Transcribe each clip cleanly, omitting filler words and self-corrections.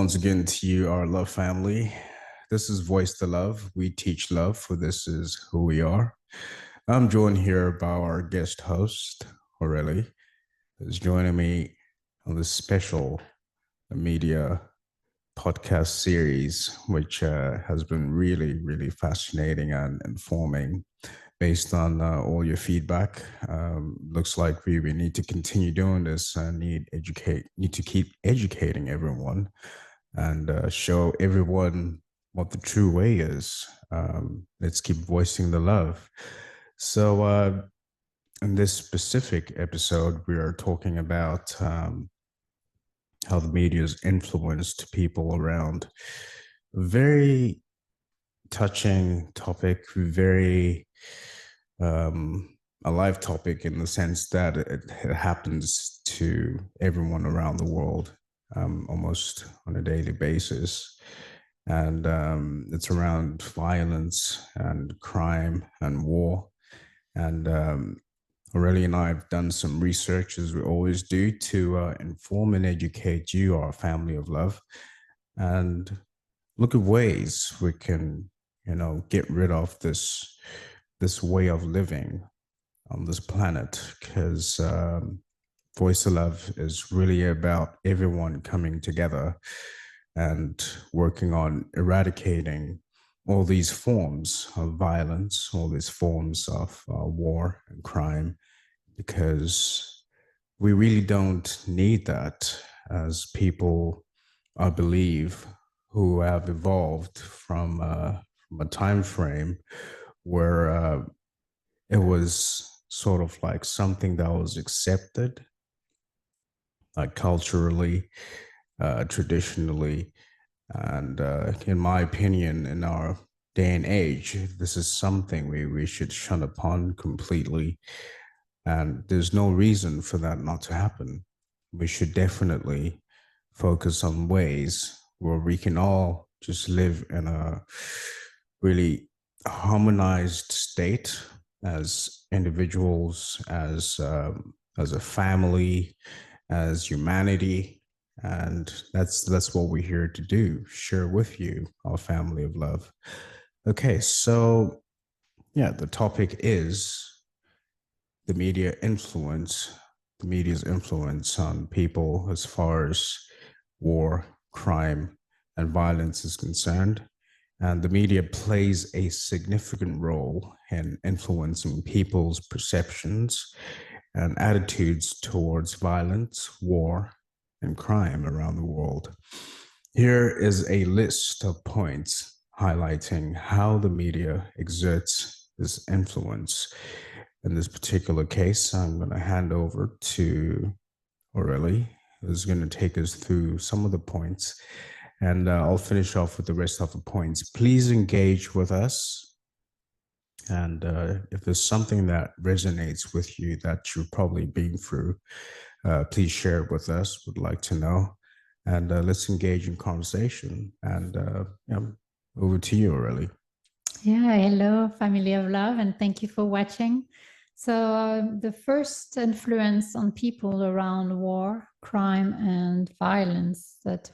once again to you, our love family. This is Voice to Love. We teach love, for this is who we are. I'm joined here by our guest host, Aurelie, who's joining me on this special media podcast series, which has been really, really fascinating and informing based on all your feedback. Looks like we need to continue doing this and need to keep educating everyone and show everyone what the true way is. Let's keep voicing the love. So, in this specific episode, we are talking about how the media has influenced people around a very touching topic, very a live topic in the sense that it happens to everyone around the world almost on a daily basis. And it's around violence and crime and war. And Aurelie and I have done some research, as we always do, to inform and educate you, our family of love, and look at ways we can, get rid of this way of living on this planet. Because Voice of Love is really about everyone coming together and working on eradicating all these forms of violence, all these forms of war and crime, because we really don't need that as people, I believe, who have evolved from a time frame where it was sort of like something that was accepted, like culturally, traditionally, and in my opinion, in our day and age, this is something we should shun upon completely. And there's no reason for that not to happen. We should definitely focus on ways where we can all just live in a really harmonized state as individuals, as a family, as humanity. And that's what we're here to do, share with you, our family of love. Okay, so yeah, the topic is the media's influence on people as far as war, crime, and violence is concerned. And the media plays a significant role in influencing people's perceptions and attitudes towards violence, war, and crime around the world. Here is a list of points highlighting how the media exerts this influence. In this particular case, I'm going to hand over to Aurelie, who's going to take us through some of the points, and I'll finish off with the rest of the points. Please engage with us. And if there's something that resonates with you that you've probably been through, please share it with us. Would like to know. And let's engage in conversation. And yeah, over to you, Aurelie. Yeah, hello, family of love, and thank you for watching. So the first influence on people around war, crime, and violence that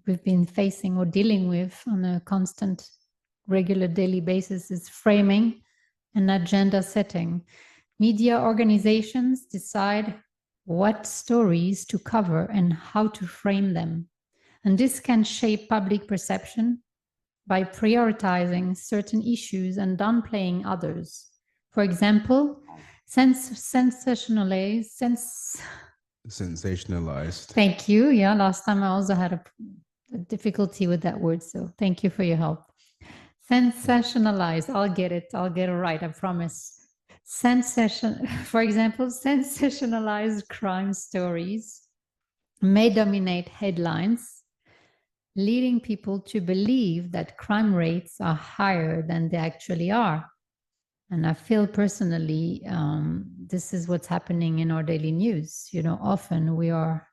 we've been facing or dealing with on a constant, regular daily basis is framing and agenda setting. Media organizations decide what stories to cover and how to frame them. And this can shape public perception by prioritizing certain issues and downplaying others. For example, sensationalized. Thank you. Yeah, last time I also had a difficulty with that word, so thank you for your help. Sensationalized. I'll get it right, I promise. For example, sensationalized crime stories may dominate headlines, leading people to believe that crime rates are higher than they actually are. And I feel personally, this is what's happening in our daily news. Often we are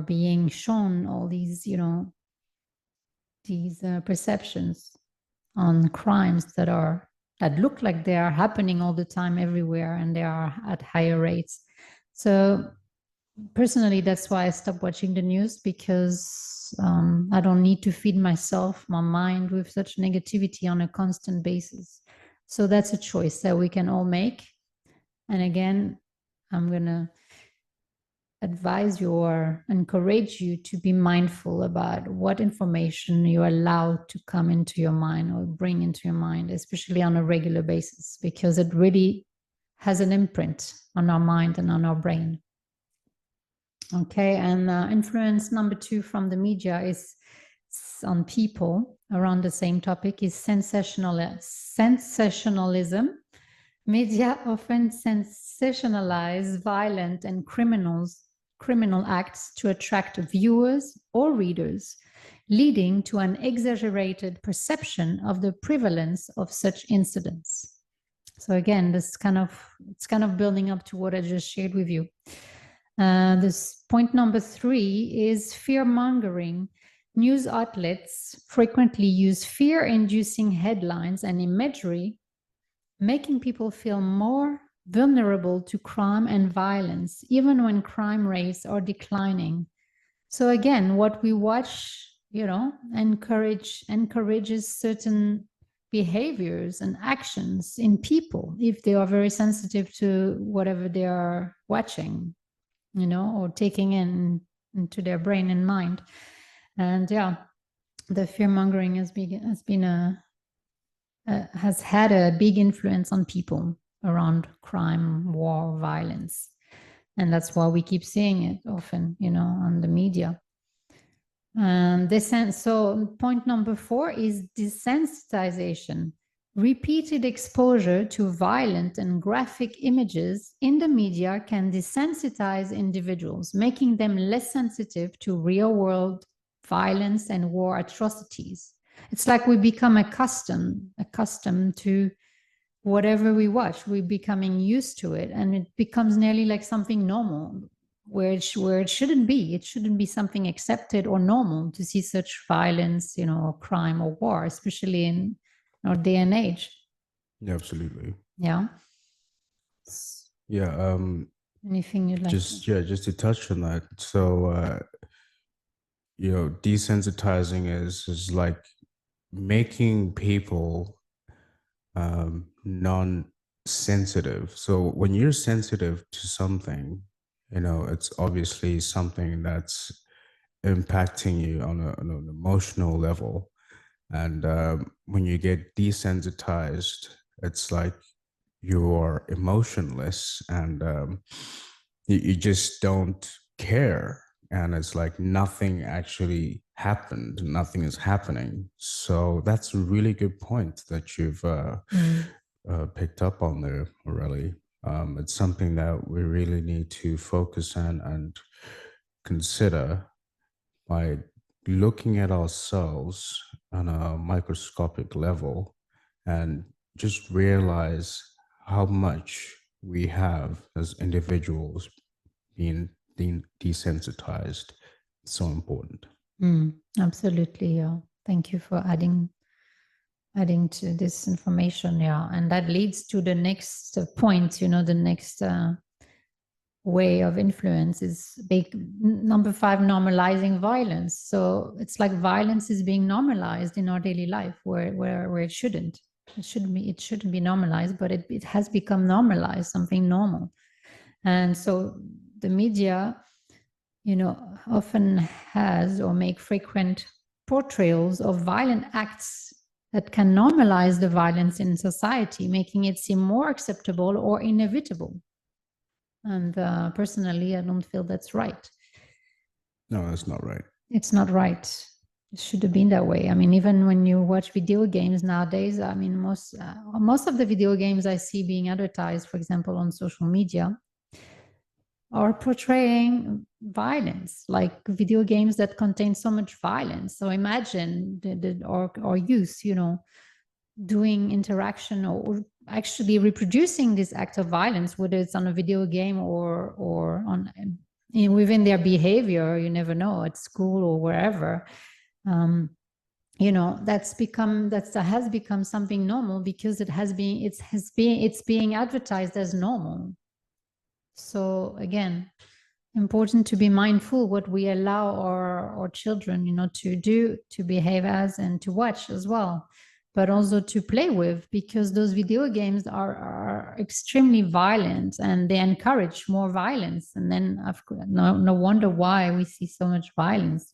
being shown all these, these perceptions on crimes that look like they are happening all the time everywhere, and they are at higher rates. So personally, that's why I stopped watching the news, because I don't need to feed myself, my mind, with such negativity on a constant basis. So that's a choice that we can all make. And again, I'm going to advise you or encourage you to be mindful about what information you allow to come into your mind or bring into your mind, especially on a regular basis, because it really has an imprint on our mind and on our brain. Okay, and influence number 2 from the media is on people around the same topic is sensationalism. Media often sensationalize violent and criminal acts to attract viewers or readers, leading to an exaggerated perception of the prevalence of such incidents. So again, it's kind of building up to what I just shared with you. This point number 3 is fear mongering. News outlets frequently use fear-inducing headlines and imagery, making people feel more vulnerable to crime and violence, even when crime rates are declining. So again, what we watch, encourages certain behaviors and actions in people if they are very sensitive to whatever they are watching, or taking into their brain and mind. And yeah, the fear mongering has had a big influence on people around crime, war, violence. And that's why we keep seeing it often, on the media. So point number 4 is desensitization. Repeated exposure to violent and graphic images in the media can desensitize individuals, making them less sensitive to real-world violence and war atrocities. It's like we become accustomed to whatever we watch. We're becoming used to it, and it becomes nearly like something normal, where it shouldn't be. It shouldn't be something accepted or normal to see such violence, or crime or war, especially in our day and age. Yeah, absolutely. Yeah. Yeah. Anything you'd like just to touch on that. So desensitizing is like making people non-sensitive. So when you're sensitive to something, it's obviously something that's impacting you on an emotional level. And when you get desensitized, it's like you're emotionless, and you just don't care. And it's like nothing actually happened, nothing is happening. So that's a really good point that you've picked up on there, Aurelie. It's something that we really need to focus on and consider by looking at ourselves on a microscopic level and just realize how much we have as individuals being desensitized. It's so important. Absolutely. Yeah. Thank you for adding to this information. Yeah. And that leads to the next point, the next way of influence is number 5, normalizing violence. So it's like violence is being normalized in our daily life where it shouldn't. It shouldn't be normalized, but it has become normalized, something normal. And so the media, often has or make frequent portrayals of violent acts that can normalize the violence in society, making it seem more acceptable or inevitable. And personally, I don't feel that's right. No, that's not right. It's not right. It should have been that way. I mean, even when you watch video games nowadays, I mean, most of the video games I see being advertised, for example, on social media, are portraying violence, like video games that contain so much violence. So imagine our youth, doing interaction or actually reproducing this act of violence, whether it's on a video game or on within their behavior. You never know, at school or wherever. That has become something normal because it's being advertised as normal. So again, important to be mindful what we allow our children, to do, to behave as, and to watch as well, but also to play with, because those video games are extremely violent and they encourage more violence. And then no wonder why we see so much violence.